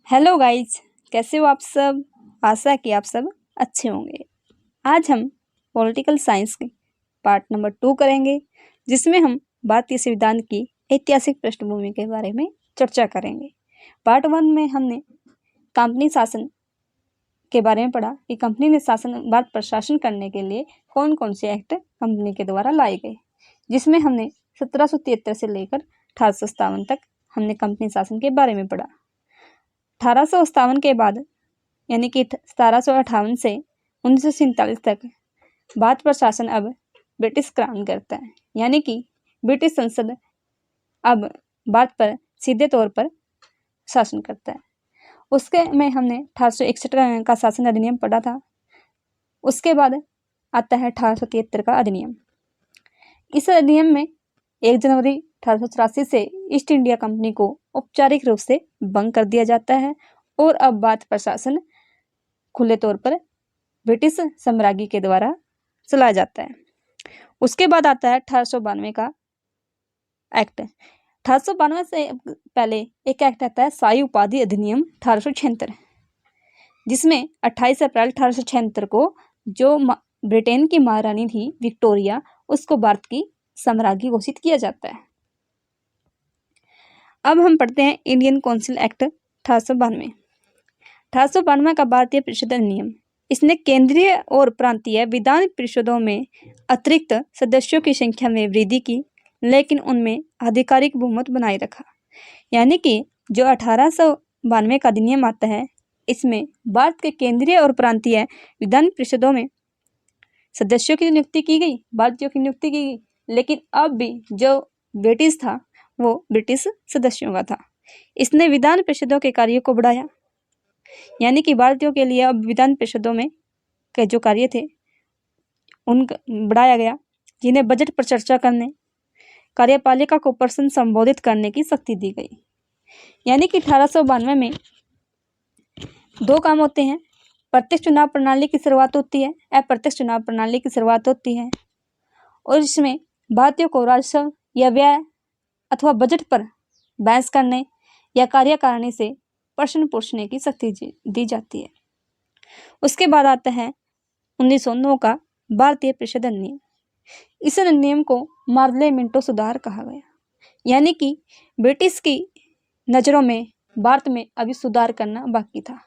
Hello guys, कैसे हो आप सब। आशा है कि आप सब अच्छे होंगे। आज हम पॉलिटिकल साइंस के पार्ट नंबर 2 करेंगे, जिसमें हम भारतीय संविधान की ऐतिहासिक पृष्ठभूमि के बारे में चर्चा करेंगे। पार्ट 1 में हमने कंपनी शासन के बारे में पढ़ा कि कंपनी ने भारत पर शासन करने के लिए कौन कौन से एक्ट कंपनी के द्वारा लाए गए, जिसमें हमने 1773 से लेकर 1857 तक हमने कंपनी शासन के बारे में पढ़ा। 1857 के बाद यानी कि 1758 से 1947 तक भारत पर शासन अब ब्रिटिश क्राउन करता है, यानी कि ब्रिटिश संसद अब भारत पर सीधे तौर पर शासन करता है। उसके में हमने 1861 का शासन अधिनियम पढ़ा था। उसके बाद आता है 1873 का अधिनियम। इस अधिनियम में 1 जनवरी 1884 से ईस्ट इंडिया कंपनी को औपचारिक रूप से भंग कर दिया जाता है और अब भारत पर शासन खुले तौर पर ब्रिटिश साम्राज्य के द्वारा चलाया जाता है। उसके बाद आता है 1892 का एक्ट। 1892 से पहले एक एक्ट आता है शाही उपाधि अधिनियम 1876, जिसमें 28 अप्रैल 1876 को जो ब्रिटेन की महारानी थी विक्टोरिया, उसको भारत की साम्राज्ञी घोषित किया जाता है। अब हम पढ़ते हैं इंडियन काउंसिल एक्ट 1892। 1892 का भारतीय परिषद अधिनियम, इसने केंद्रीय और प्रांतीय विधान परिषदों में अतिरिक्त सदस्यों की संख्या में वृद्धि की, लेकिन उनमें आधिकारिक बहुमत बनाए रखा। यानी कि जो 1892 का अधिनियम आता है, इसमें भारत के केंद्रीय और प्रांतीय विधान परिषदों में सदस्यों की नियुक्ति की गई, भारतीयों की नियुक्ति की गई, लेकिन अब भी जो ब्रिटिश था वो ब्रिटिश सदस्यों का था। इसने विधान परिषदों के कार्यों को बढ़ाया, यानी कि भारतीयों के लिए अब विधान परिषदों में के जो कार्य थे उन बढ़ाया गया, जिन्हें बजट पर चर्चा करने, कार्यपालिका को पर्सन संबोधित करने की शक्ति दी गई। यानी कि 1892 में 2 काम होते हैं। प्रत्यक्ष चुनाव प्रणाली की शुरुआत होती है, अप्रत्यक्ष चुनाव प्रणाली की शुरुआत होती है, और इसमें भारतीयों को राजस्व या व्यय अथवा बजट पर बहस करने या कार्यकारिणी से प्रश्न पूछने की शक्ति दी जाती है। उसके बाद आता है 1909 का भारतीय परिषद अधिनियम। इस अधिनियम को मार्ले मिंटो सुधार कहा गया, यानी कि ब्रिटिश की नज़रों में भारत में अभी सुधार करना बाकी था।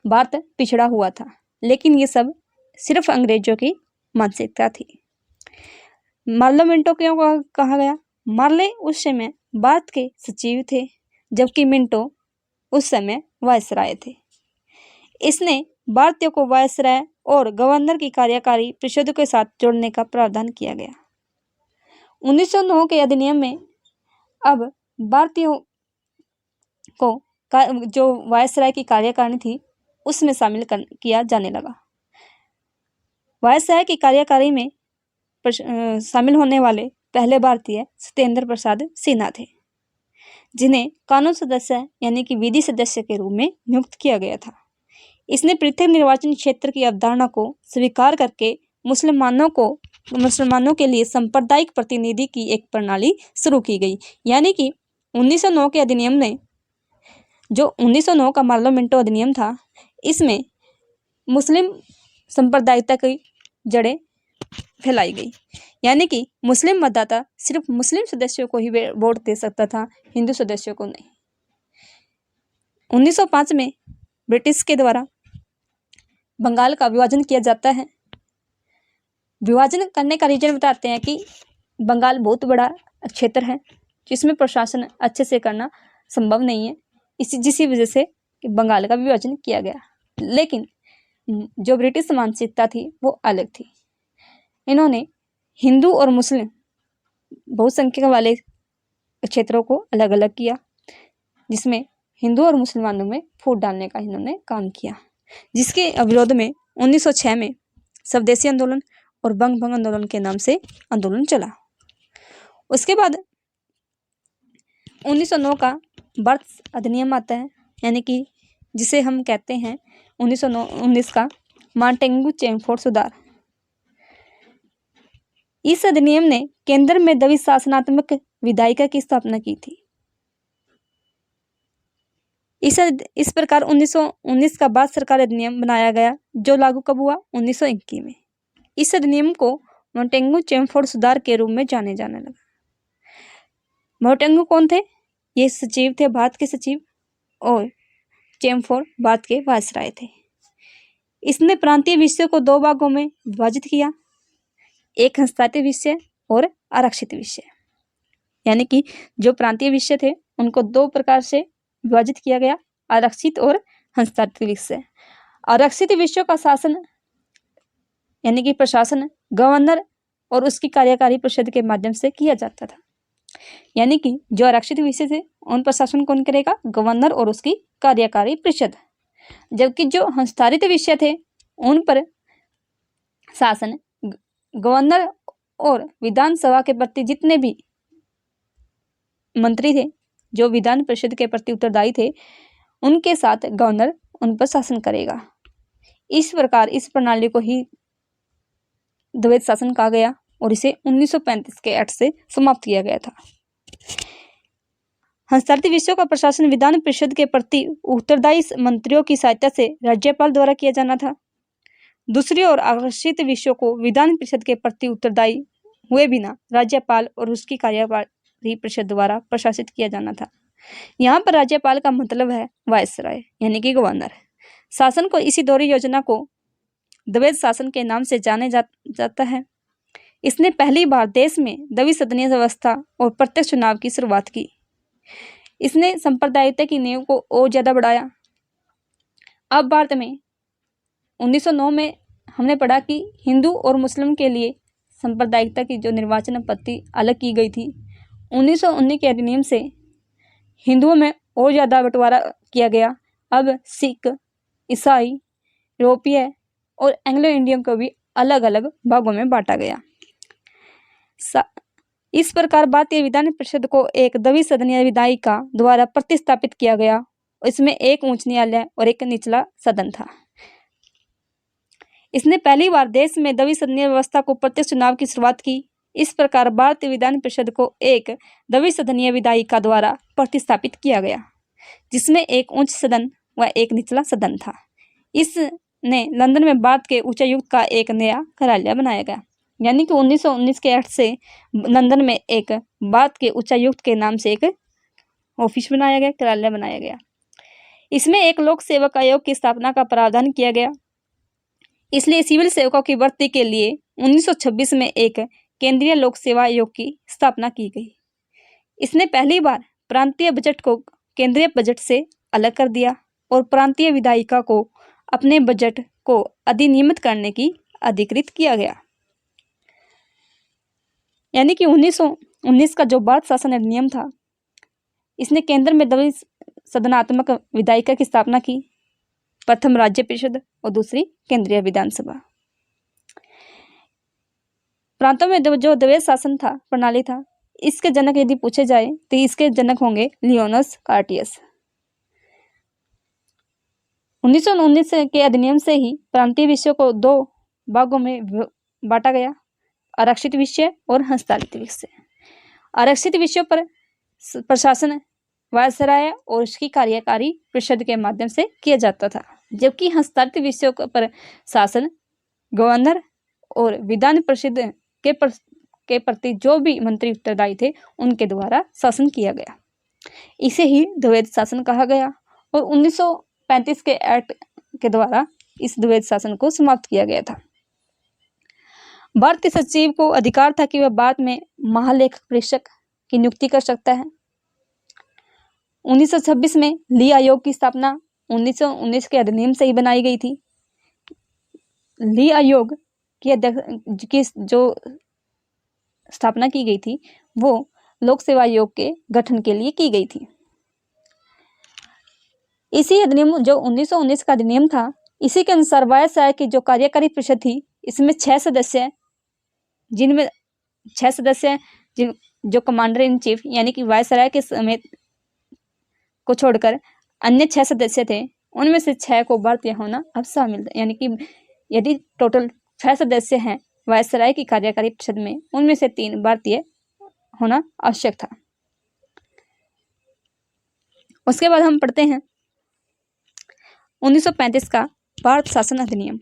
भारत पिछड़ा हुआ था, लेकिन ये सब सिर्फ अंग्रेजों की मानसिकता थी। मार्ले मिंटो क्यों कहा गया? मार्ले उस समय भारत के सचिव थे, जबकि मिंटो उस समय वायसराय थे। इसने भारतीयों को वायसराय और गवर्नर की कार्यकारी परिषद के साथ जोड़ने का प्रावधान किया गया। 1909 के अधिनियम में अब भारतीयों को जो वायसराय की कार्यकारिणी थी उसमें शामिल किया जाने लगा। वायसराय की कार्यकारिणी में शामिल होने वाले पहले भारतीय सत्येंद्र प्रसाद सिन्हा थे, जिन्हें कानून सदस्य यानी कि विधि सदस्य के रूप में नियुक्त किया गया था। इसने पृथक निर्वाचन क्षेत्र की अवधारणा को स्वीकार करके मुसलमानों के लिए सांप्रदायिक प्रतिनिधि की एक प्रणाली शुरू की गई। यानी कि 1909 के अधिनियम ने, जो 1909 का मार्ले मिंटो अधिनियम था, इसमें मुस्लिम सांप्रदायिकता की जड़ें फैलाई गई। यानी कि मुस्लिम मतदाता सिर्फ मुस्लिम सदस्यों को ही वोट दे सकता था, हिंदू सदस्यों को नहीं। 1905 में ब्रिटिश के द्वारा बंगाल का विभाजन किया जाता है। विभाजन करने का रीजन बताते हैं कि बंगाल बहुत बड़ा क्षेत्र है, जिसमें प्रशासन अच्छे से करना संभव नहीं है, जिसी वजह से बंगाल का विभाजन किया गया। लेकिन जो ब्रिटिश मानसिकता थी वो अलग थी। इन्होंने हिंदू और मुस्लिम बहुसंख्यक वाले क्षेत्रों को अलग अलग किया, जिसमें हिंदू और मुसलमानों में फूट डालने का इन्होंने काम किया, जिसके विरोध में 1906 में स्वदेशी आंदोलन और बंग भंग आंदोलन के नाम से आंदोलन चला। उसके बाद 1909 का बर्थ अधिनियम आता है, यानी कि जिसे हम कहते हैं 1919 का मार्टेगू चेमफोर्ड सुधार। इस अधिनियम ने केंद्र में द्विज शासनात्मक विधायिका की स्थापना की थी। इस प्रकार 1919 का भारत सरकार अधिनियम बनाया गया, जो लागू कब हुआ? 1921 में। इस अधिनियम को मोंटेगू चेमफोर्ड सुधार के रूप में जाने जाने लगा। मोंटेगू कौन थे? ये सचिव थे, भारत के सचिव, और चेमफोर्ड भारत के वायसराय थे। इसने प्रांतीय विषयों को दो भागों में विभाजित किया, एक हस्ताक्षरित विषय और आरक्षित विषय। यानी कि जो प्रांतीय विषय थे उनको दो प्रकार से विभाजित किया गया, आरक्षित और हस्ताक्षरित विषय। आरक्षित विषयों का शासन यानी कि प्रशासन गवर्नर और उसकी कार्यकारी परिषद के माध्यम से किया जाता था। यानी कि जो आरक्षित विषय थे उन पर शासन कौन करेगा? गवर्नर और उसकी कार्यकारी परिषद। जबकि जो हस्ताक्षरित विषय थे उन पर शासन गवर्नर और विधानसभा के प्रति जितने भी मंत्री थे, जो विधान परिषद के प्रति उत्तरदायी थे, उनके साथ गवर्नर उन पर शासन करेगा। इस प्रकार इस प्रणाली को ही द्वैध शासन कहा गया और इसे 1935 के एक्ट से समाप्त किया गया था। हस्ताक्षरित विषयों का प्रशासन विधान परिषद के प्रति उत्तरदायी मंत्रियों की सहायता से राज्यपाल द्वारा किया जाना था। दूसरी ओर आरक्षित विषयों को विधान परिषद के प्रति उत्तरदायी हुए बिना राज्यपाल और उसकी कार्यकारी परिषद द्वारा प्रशासित किया जाना था। यहाँ पर राज्यपाल का मतलब है वायसराय यानी कि गवर्नर। शासन को इसी दोहरी योजना को द्वैध शासन के नाम से जाने जाता है। इसने पहली बार देश में द्विसदनीय व्यवस्था और प्रत्यक्ष चुनाव की शुरुआत की। इसने सांप्रदायिकता की नींव को और ज्यादा बढ़ाया। अब भारत में 1909 में हमने पढ़ा कि हिंदू और मुस्लिम के लिए सांप्रदायिकता की जो निर्वाचन पद्धति अलग की गई थी, 1919 के अधिनियम से हिंदुओं में और ज़्यादा बंटवारा किया गया। अब सिख, ईसाई, यूरोपीय और एंग्लो इंडियन को भी अलग अलग भागों में बांटा गया। इस प्रकार भारतीय विधान परिषद को एक द्विसदनीय विधायिका द्वारा प्रतिस्थापित किया गया। इसमें एक उच्च न्यायालय और एक निचला सदन था। इसने पहली बार देश में द्विसदनीय व्यवस्था को प्रत्यक्ष चुनाव की शुरुआत की। इस प्रकार भारतीय विधान परिषद को एक द्विसदनीय विधायिका द्वारा प्रतिस्थापित किया गया, जिसमें एक उच्च सदन व एक निचला सदन था। इसने लंदन में भारत के उच्चायुक्त का एक नया कार्यालय बनाया गया। यानी कि 1919 के एक्ट से लंदन में एक भारत के उच्चायुक्त के नाम से एक ऑफिस बनाया गया, कार्यालय बनाया गया। इसमें एक लोक सेवक आयोग की स्थापना का प्रावधान किया गया। इसलिए सिविल सेवकों की भर्ती के लिए 1926 में एक केंद्रीय लोक सेवा आयोग की स्थापना की गई। इसने पहली बार प्रांतीय बजट को केंद्रीय बजट से अलग कर दिया और प्रांतीय विधायिका को अपने बजट को अधिनियमित करने की अधिकृत किया गया। यानी कि 1919 का जो भारत शासन अधिनियम था, इसने केंद्र में द्विसदनात्मक विधायिका की स्थापना की, प्रथम राज्य परिषद और दूसरी केंद्रीय विधानसभा। प्रांतों में जो द्वैध शासन था, प्रणाली था, इसके जनक यदि पूछे जाए तो इसके जनक होंगे लियोनस कार्टियस। 1919 के अधिनियम से ही प्रांतीय विषयों को दो भागों में बांटा गया, आरक्षित विषय और हस्ताक्षरित विषय। आरक्षित विषयों पर प्रशासन वायसराय और उसकी कार्यकारी परिषद के माध्यम से किया जाता था, जबकि हस्ताक्षरित विषयों पर शासन गवर्नर और विधान परिषद के प्रति जो भी मंत्री उत्तरदायी थे उनके द्वारा शासन किया गया। इसे ही द्वैध शासन कहा गया और 1935 के एक्ट के द्वारा इस द्वैध शासन को समाप्त किया गया था। भारतीय सचिव को अधिकार था कि वह भारत में महालेखक परीक्षक की नियुक्ति कर सकता है। 1926 में ली आयोग की स्थापना 1919 के अधिनियम से ही बनाई गई थी। ली आयोग की जो स्थापना की गई थी वो लोक सेवा आयोग के गठन के लिए की गई थी। इसी अधिनियम जो 1919 का अधिनियम था, इसी के अनुसार वायसराय की जो कार्यकारी परिषद थी, इसमें 6 सदस्य, जिनमें 6 सदस्य जो कमांडर इन चीफ यानी कि वायसराय के समेत को छोड़कर अन्य 6 सदस्य थे, उनमें से 6 को भारतीय होना अब शामिल था। यानी कि यदि टोटल 6 सदस्य हैं वायसराय की कार्यकारी परिषद में, उनमें से 3 भारतीय होना आवश्यक था। उसके बाद हम पढ़ते हैं 1935 का भारत शासन अधिनियम।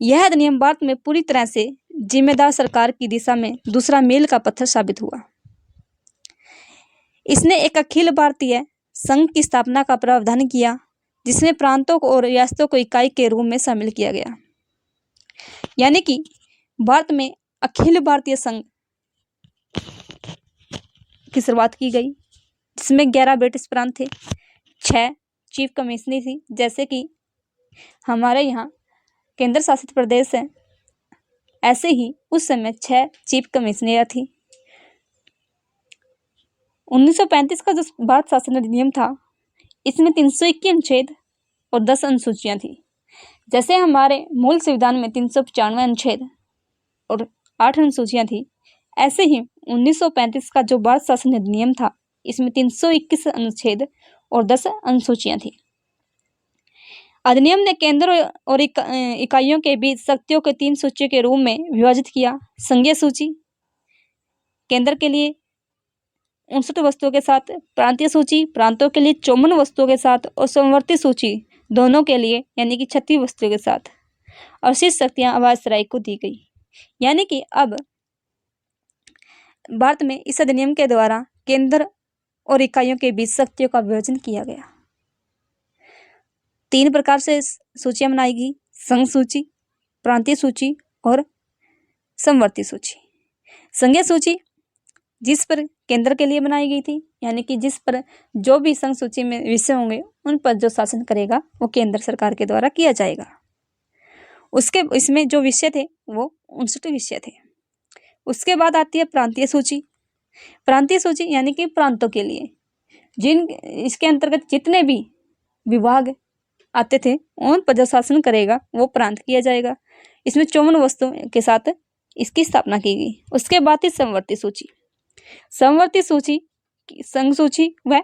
यह अधिनियम भारत में पूरी तरह से जिम्मेदार सरकार की दिशा में दूसरा मील का पत्थर साबित हुआ। इसने एक अखिल भारतीय संघ की स्थापना का प्रावधान किया, जिसमें प्रांतों को और रियासतों को इकाई के रूप में शामिल किया गया। यानी कि भारत में अखिल भारतीय संघ की शुरुआत की गई, जिसमें 11 ब्रिटिश प्रांत थे, 6 चीफ कमिश्नरी थी, जैसे कि हमारे यहाँ केंद्र शासित प्रदेश है, ऐसे ही उस समय 6 चीफ कमिश्नरियाँ थी। 1935 का जो भारत शासन अधिनियम था, इसमें 321 अनुच्छेद और 10 अनुसूचियाँ थी। जैसे हमारे मूल संविधान में 395 अनुच्छेद और 8 अनुसूचियाँ थी, ऐसे ही 1935 का जो भारत शासन अधिनियम था, इसमें 321 अनुच्छेद और 10 अनुसूचियाँ थी। अधिनियम ने केंद्र और इकाइयों के बीच शक्तियों के 3 सूचियों के रूप में विभाजित किया। संघीय सूची केंद्र के लिए 59 वस्तुओं के साथ, प्रांतीय सूची प्रांतों के लिए 54 वस्तुओं के साथ और समवर्ती सूची दोनों के लिए यानी कि 36 वस्तुओं के साथ। और शेष शक्तियां वायसराय को दी गई। यानी कि अब भारत में इस अधिनियम के द्वारा केंद्र और इकाइयों के बीच शक्तियों का विभाजन किया गया। 3 प्रकार से सूचियां बनाई गई: संघ सूची, प्रांतीय सूची और समवर्ती सूची। संघीय सूची जिस पर केंद्र के लिए बनाई गई थी, यानी कि जिस पर जो भी संघ सूची में विषय होंगे उन पर जो शासन करेगा वो केंद्र सरकार के द्वारा किया जाएगा। उसके इसमें जो विषय थे वो 59 विषय थे। उसके बाद आती है प्रांतीय सूची। प्रांतीय सूची यानी कि प्रांतों के लिए इसके अंतर्गत जितने भी विभाग आते थे उन पर जो शासन करेगा वो प्रांत किया जाएगा। इसमें 54 वस्तुओं के साथ इसकी स्थापना की गई। उसके बाद थी समवर्ती सूची। समवर्ती सूची संघ सूची व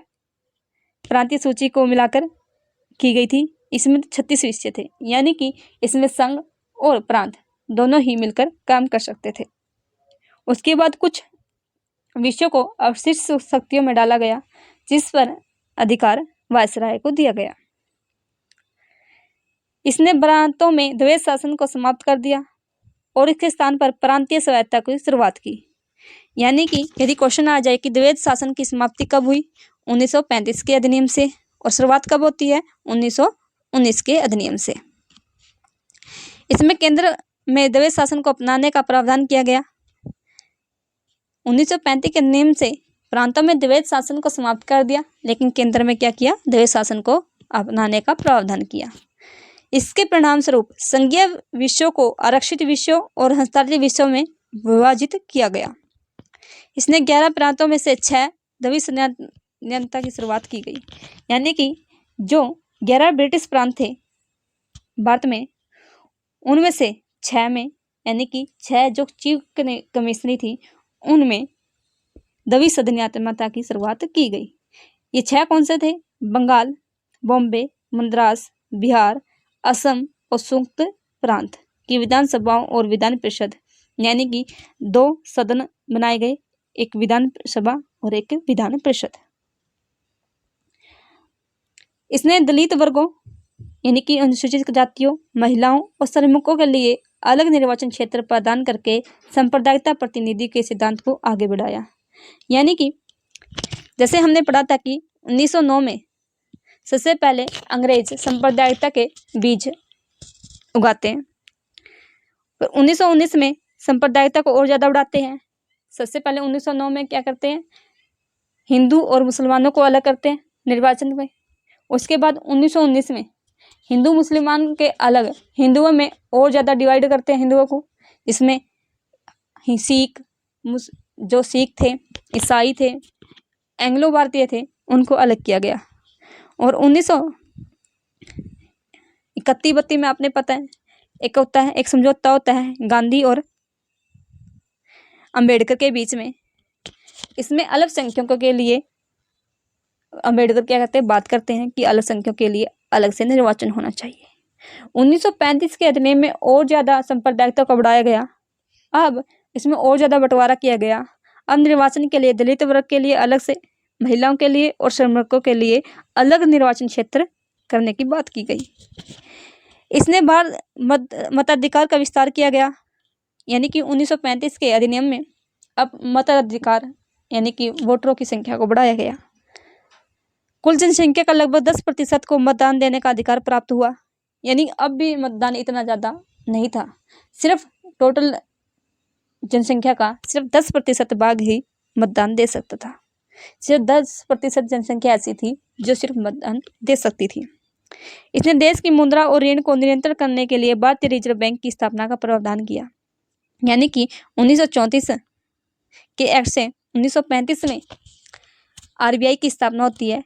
प्रांतीय सूची को मिलाकर की गई थी। इसमें 36 विषय थे, यानी कि इसमें संघ और प्रांत दोनों ही मिलकर काम कर सकते थे। उसके बाद कुछ विषयों को अवशिष्ट शक्तियों में डाला गया, जिस पर अधिकार वायसराय को दिया गया। इसने प्रांतों में द्वैध शासन को समाप्त कर दिया और इसके स्थान पर प्रांतीय स्वायत्तता की शुरुआत की। यानी कि यदि क्वेश्चन आ जाए कि द्वैध शासन की समाप्ति कब हुई, 1935 के अधिनियम से, और शुरुआत कब होती है, 1919 के अधिनियम से। इसमें केंद्र में द्वैध शासन को अपनाने का प्रावधान किया गया। 1935 के अधिनियम से प्रांतों में द्वैध शासन को समाप्त कर दिया, लेकिन केंद्र में क्या किया, द्वैध शासन को अपनाने का प्रावधान किया। इसके परिणाम स्वरूप संघीय विषयों को आरक्षित विषयों और हस्तांतरित विषयों में विभाजित किया गया। इसने 11 प्रांतों में से 6 द्विज संघीयता की शुरुआत की गई। यानी कि जो 11 ब्रिटिश प्रांत थे भारत में, उनमें से 6 में, यानी कि 6 जो चीफ कमिश्नरी थी, उनमें द्विज संघीयता की शुरुआत की गई। ये 6 कौन से थे? बंगाल, बॉम्बे, मद्रास, बिहार, असम और संयुक्त प्रांत की विधानसभाओं और विधान परिषद, यानी कि 2 सदन बनाए गए, एक विधान सभा और एक विधान परिषद। इसने दलित वर्गों यानी कि अनुसूचित जातियों, महिलाओं और श्रमिकों के लिए अलग निर्वाचन क्षेत्र प्रदान करके सांप्रदायिकता प्रतिनिधि के सिद्धांत को आगे बढ़ाया। यानी कि जैसे हमने पढ़ा था कि 1909 में सबसे पहले अंग्रेज सांप्रदायिकता के बीज उगाते हैं, पर 1919 में सांप्रदायिकता को और ज़्यादा बढ़ाते हैं। सबसे पहले 1909 में क्या करते हैं, हिंदू और मुसलमानों को अलग करते हैं निर्वाचन में। उसके बाद 1919 में हिंदू मुसलमान के अलग, हिंदुओं में और ज़्यादा डिवाइड करते हैं हिंदुओं को। इसमें सिख, जो सिख थे, ईसाई थे, एंग्लो भारतीय थे, उनको अलग किया गया। और 1931-32 में आपने पता है एक होता है, एक समझौता होता है गांधी और अंबेडकर के बीच में। इसमें अल्पसंख्यकों के लिए अंबेडकर क्या कहते हैं, बात करते हैं कि अल्पसंख्यकों के लिए अलग से निर्वाचन होना चाहिए। 1935 के अधिनियम में और ज़्यादा सांप्रदायिकता को बढ़ाया गया। अब इसमें और ज़्यादा बंटवारा किया गया। अब निर्वाचन के लिए दलित वर्ग के लिए अलग से, महिलाओं के लिए और श्रमिकों के लिए अलग निर्वाचन क्षेत्र करने की बात की गई। इसने बाल मताधिकार का विस्तार किया गया, यानी कि 1935 के अधिनियम में अब मताधिकार यानी कि वोटरों की संख्या को बढ़ाया गया। कुल जनसंख्या का लगभग 10% को मतदान देने का अधिकार प्राप्त हुआ, यानी अब भी मतदान इतना ज़्यादा नहीं था। सिर्फ टोटल जनसंख्या का सिर्फ 10% भाग ही मतदान दे सकता था। सिर्फ 10% जनसंख्या ऐसी थी जो सिर्फ मतदान दे सकती थी। इसने देश की मुद्रा और ऋण को नियंत्रण करने के लिए भारतीय रिजर्व बैंक की स्थापना का प्रावधान किया, यानी कि 1934 के एक्ट से 1935 में आरबीआई की स्थापना होती है।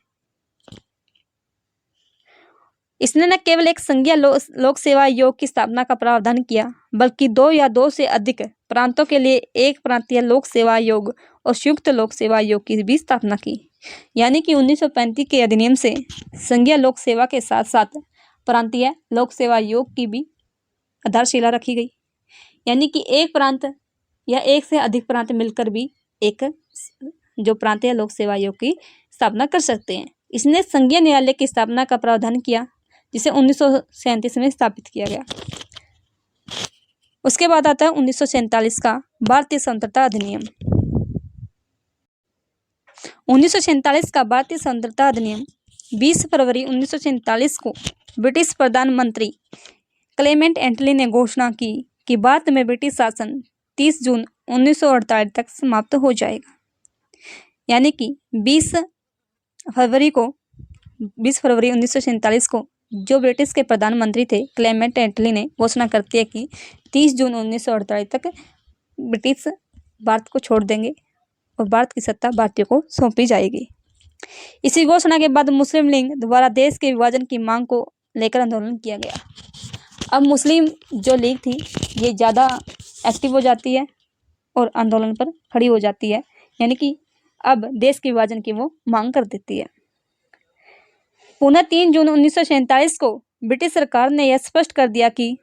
इसने न केवल एक संघीय लोक सेवा आयोग की स्थापना का प्रावधान किया, बल्कि 2 या 2 से अधिक प्रांतों के लिए एक प्रांतीय लोक सेवा आयोग और संयुक्त लोक सेवा आयोग की भी स्थापना की, यानी कि 1935 के अधिनियम से संघीय लोक सेवा के साथ साथ प्रांतीय लोक सेवा आयोग की भी आधारशिला रखी गई, यानी कि एक प्रांत या एक से अधिक प्रांत मिलकर भी एक जो प्रांतीय लोक सेवा आयोग की स्थापना कर सकते हैं। इसने संघीय न्यायालय की स्थापना का प्रावधान किया, जिसे 1937 में स्थापित किया गया। उसके बाद आता है 1947 का भारतीय स्वतंत्रता अधिनियम। 1947 का भारतीय स्वतंत्रता अधिनियम 20 फरवरी 1947 को ब्रिटिश प्रधानमंत्री क्लेमेंट एटली ने घोषणा की कि भारत में ब्रिटिश शासन 30 जून 1948 तक समाप्त हो जाएगा, यानी कि 20 फरवरी 1947 को जो ब्रिटिश के प्रधानमंत्री थे क्लेमेंट एटली ने घोषणा करती है कि 30 जून 1948 तक ब्रिटिश भारत को छोड़ देंगे और भारत की सत्ता भारतीयों को सौंपी जाएगी। इसी घोषणा के बाद मुस्लिम लीग द्वारा देश के विभाजन की मांग को लेकर आंदोलन किया गया। अब मुस्लिम जो लीग थी ये ज़्यादा एक्टिव हो जाती है और आंदोलन पर खड़ी हो जाती है, यानी कि अब देश के विभाजन की वो मांग कर देती है। पुनः 3 जून 1947 को ब्रिटिश सरकार ने यह स्पष्ट कर दिया कि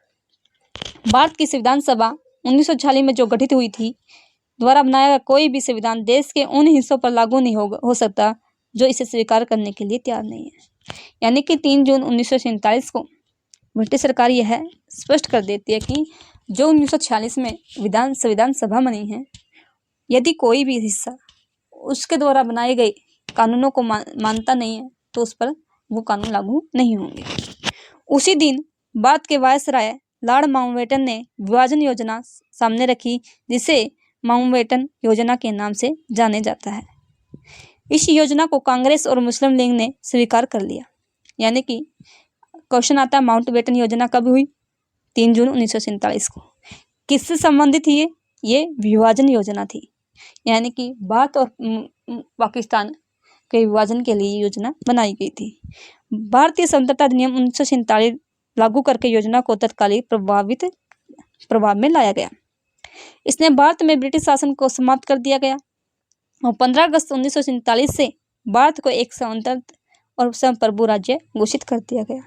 भारत की संविधान सभा 1946 में जो गठित हुई थी द्वारा बनाया गया कोई भी संविधान देश के उन हिस्सों पर लागू नहीं हो सकता जो इसे स्वीकार करने के लिए तैयार नहीं है। यानी कि 3 जून 1947 को ब्रिटिश सरकार यह स्पष्ट कर देती है कि जो 1946 में संविधान सभा बनी है, यदि कोई भी हिस्सा उसके द्वारा बनाए गए कानूनों को मानता नहीं है तो उस पर वो कानून लागू नहीं होंगे। उसी दिन भारत के वायसराय लॉर्ड माउंटबेटन ने विभाजन योजना सामने रखी, जिसे माउंटबेटन योजना के नाम से जाने जाता है। इस योजना को कांग्रेस और मुस्लिम लीग ने स्वीकार कर लिया। यानी कि क्वेश्चन आता है माउंटबेटन योजना कब हुई? 3 जून 1947 को। किससे संबंधित थी ये विभाजन योजना थी, यानी कि भारत और पाकिस्तान के विभाजन के लिए योजना बनाई गई थी। भारतीय स्वतंत्रता अधिनियम 1947 लागू करके योजना को तत्कालिक प्रभाव में लाया गया। इसने भारत में ब्रिटिश शासन को समाप्त कर दिया गया और 15 अगस्त 1947 से भारत को एक स्वतंत्र और संप्रभु राज्य घोषित कर दिया गया।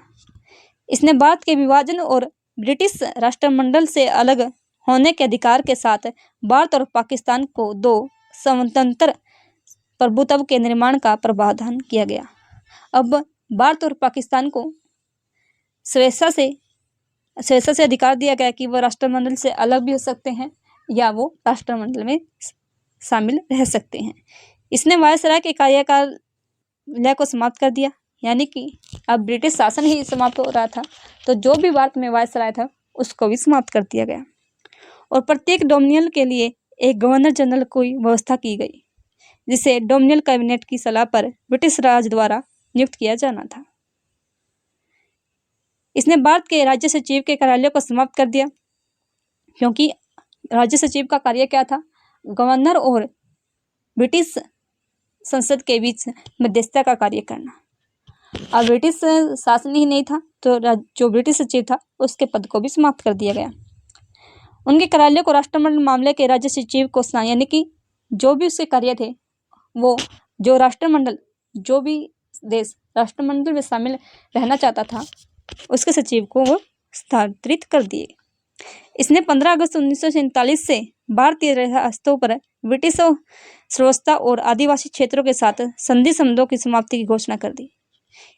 इसने भारत के विभाजन और ब्रिटिश राष्ट्रमंडल से अलग होने के अधिकार के साथ भारत और पाकिस्तान को 2 स्वतंत्र प्रभुत्व के निर्माण का प्रावधान किया गया। अब भारत और पाकिस्तान को स्वेच्छा से अधिकार दिया गया कि वह राष्ट्रमंडल से अलग भी हो सकते हैं या वो राष्ट्रमंडल में शामिल रह सकते हैं। इसने वायसराय के कार्यकाल को समाप्त कर दिया, यानी कि अब ब्रिटिश शासन ही समाप्त हो रहा था तो जो भी भारत में वायसराय था उसको भी समाप्त कर दिया गया और प्रत्येक डोमिनियन के लिए एक गवर्नर जनरल की व्यवस्था की गई, जिसे डोमिनियन कैबिनेट की सलाह पर ब्रिटिश राज द्वारा नियुक्त किया जाना था। इसने भारत के राज्य सचिव के कार्यालय को समाप्त कर दिया, क्योंकि राज्य सचिव का कार्य क्या था? गवर्नर और ब्रिटिश संसद के बीच मध्यस्थता का कार्य करना। अब ब्रिटिश शासन ही नहीं था तो जो ब्रिटिश सचिव था उसके पद को भी समाप्त कर दिया गया। उनके कार्यालय को राष्ट्रमंडल मामले के राज्य सचिव को यानी कि जो भी उसके कार्य थे वो जो राष्ट्रमंडल जो भी देश राष्ट्रमंडल में शामिल रहना चाहता था उसके सचिव को वो स्थानांतरित कर दिए। इसने 15 अगस्त 1947 से भारतीय रियासतों पर ब्रिटिश श्रेष्ठता और आदिवासी क्षेत्रों के साथ संधि संबंधों की समाप्ति की घोषणा कर दी।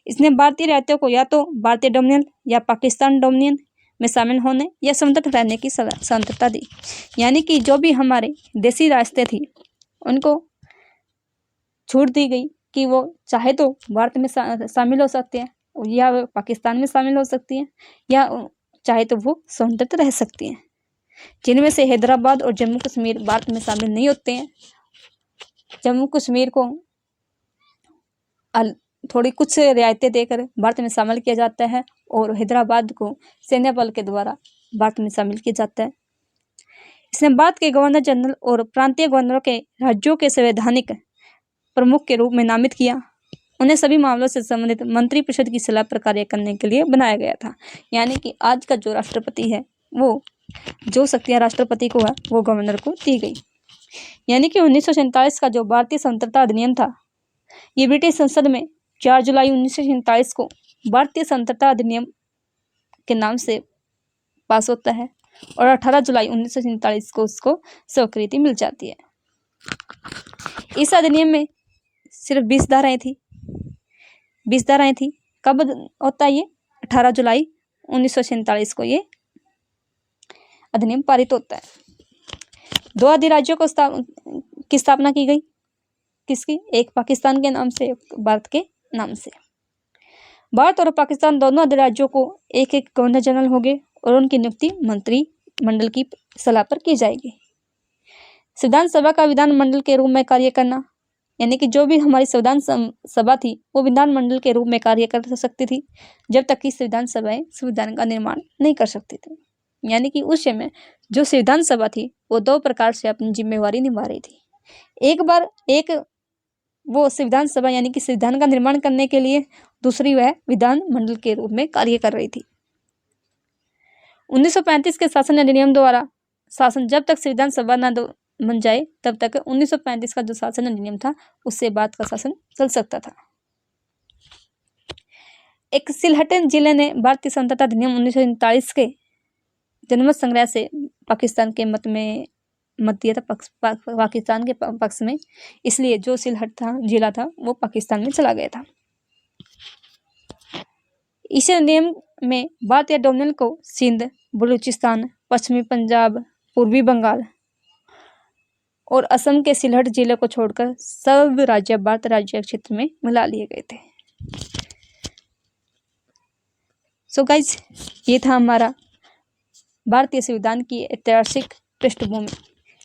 इसने भारतीय रियासतों को या तो भारतीय डोमिनियन या पाकिस्तान डोमिनियन में शामिल होने या स्वतंत्र रहने की स्वतंत्रता दी। यानी कि जो भी हमारे देसी रियासतें थी उनको छूट दी गई कि वो चाहे तो भारत में शामिल हो सकते हैं या पाकिस्तान में शामिल हो सकती हैं या चाहे तो वो स्वतंत्र रह सकती हैं, जिनमें से हैदराबाद और जम्मू कश्मीर भारत में शामिल नहीं होते हैं। जम्मू कश्मीर को थोड़ी कुछ रियायतें देकर भारत में शामिल किया जाता है और हैदराबाद को सैन्य बल के द्वारा भारत में शामिल किया जाता है। इसने भारत के गवर्नर जनरल और प्रांतीय गवर्नरों के राज्यों के संवैधानिक प्रमुख के रूप में नामित किया। उन्हें सभी मामलों से संबंधित मंत्रिपरिषद की सलाह पर कार्य करने के लिए बनाया गया था। यानी कि आज का जो राष्ट्रपति है वो जो शक्तियां राष्ट्रपति को है वो गवर्नर को दी गई। यानी कि 1947 का जो भारतीय स्वतंत्रता अधिनियम था ये ब्रिटिश संसद में 4 जुलाई 1947 को भारतीय स्वतंत्रता अधिनियम के नाम से पास होता है और 18 जुलाई 1947 को उसको स्वीकृति मिल जाती है। इस अधिनियम में सिर्फ 20 धाराएं थी। 20 धाराएं थी। कब होता है ये? 18 जुलाई 1947 को ये अधिनियम पारित होता है। 2 अधिराज्यों की स्थापना की गई। किसकी? एक पाकिस्तान के नाम से, एक भारत के नाम से। भारत और पाकिस्तान दोनों अधिराज्यों को एक एक गवर्नर जनरल होंगे और उनकी नियुक्ति मंत्रिमंडल की सलाह पर की जाएगी। संविधान सभा का विधानमंडल के रूप में कार्य करना, यानी कि जो भी हमारी संविधान सभा थी वो विधानमंडल के रूप में कार्य कर सकती थी जब तक कि संविधान सभाएं संविधान का निर्माण नहीं कर सकती थी। यानी कि उस समय जो संविधान सभा थी वो 2 प्रकार से अपनी जिम्मेवारी निभा रही थी। एक वो संविधान सभा यानी कि संविधान का निर्माण करने के लिए, दूसरी वह विधानमंडल के रूप में कार्य कर रही थी। 1935 के शासन अधिनियम द्वारा शासन जब तक संविधान सभा न बन जाए तब तक 1935 का जो शासन अधिनियम था उससे बाद का शासन चल सकता था। एक सिलहट जिले ने भारतीय स्वतंत्रता अधिनियम 1939 के जनमत संग्रह से पाकिस्तान के मत दिया था, पाकिस्तान के पक्ष में। इसलिए जो सिलहट जिला था वो पाकिस्तान में चला गया था। इस अधिनियम में भारतीय डोमिनियन को सिंध, बलूचिस्तान, पश्चिमी पंजाब, पूर्वी बंगाल और असम के सिलहट जिले को छोड़कर सब राज्य भारत राज्य क्षेत्र में मिला लिए गए थे। सो गाइज, ये था हमारा भारतीय संविधान की ऐतिहासिक पृष्ठभूमि।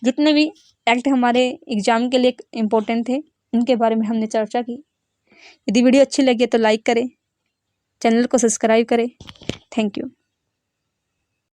जितने भी एक्ट हमारे एग्जाम के लिए इम्पोर्टेंट थे उनके बारे में हमने चर्चा की। यदि वीडियो अच्छी लगी तो लाइक करें, चैनल को सब्सक्राइब करें। Thank you.